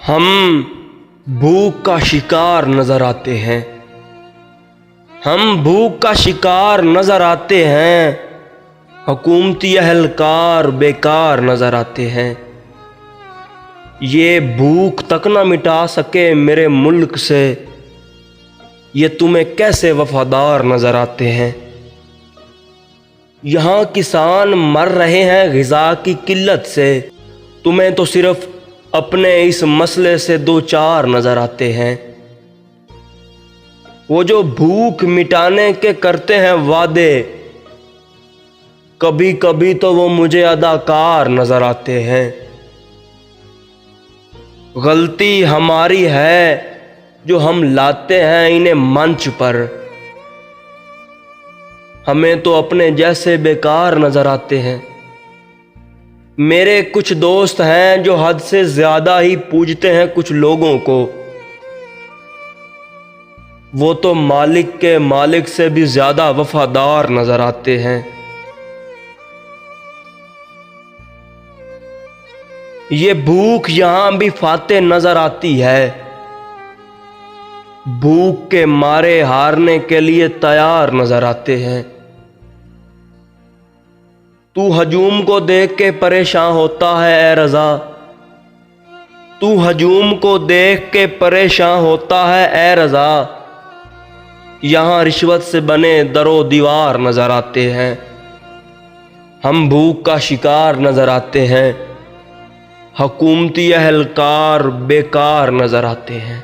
हम भूख का शिकार नजर आते हैं। हम भूख का शिकार नजर आते हैं। हुकूमती अहलकार बेकार नजर आते हैं। ये भूख तक न मिटा सके मेरे मुल्क से, ये तुम्हें कैसे वफादार नजर आते हैं। यहाँ किसान मर रहे हैं ग़िज़ा की किल्लत से, तुम्हें तो सिर्फ अपने इस मसले से दो चार नजर आते हैं। वो जो भूख मिटाने के करते हैं वादे, कभी कभी तो वो मुझे अदाकार नजर आते हैं। गलती हमारी है जो हम लाते हैं इन्हें मंच पर, हमें तो अपने जैसे बेकार नजर आते हैं। मेरे कुछ दोस्त हैं जो हद से ज्यादा ही पूजते हैं कुछ लोगों को, वो तो मालिक के मालिक से भी ज्यादा वफादार नजर आते हैं। ये भूख यहां भी फाते नजर आती है, भूख के मारे हारने के लिए तैयार नजर आते हैं। तू हजूम को देख के परेशान होता है ए रज़ा, तू हजूम को देख के परेशान होता है ए रज़ा। यहाँ रिश्वत से बने दरो दीवार नजर आते हैं। हम भूख का शिकार नजर आते हैं। हुकूमती अहलकार बेकार नजर आते हैं।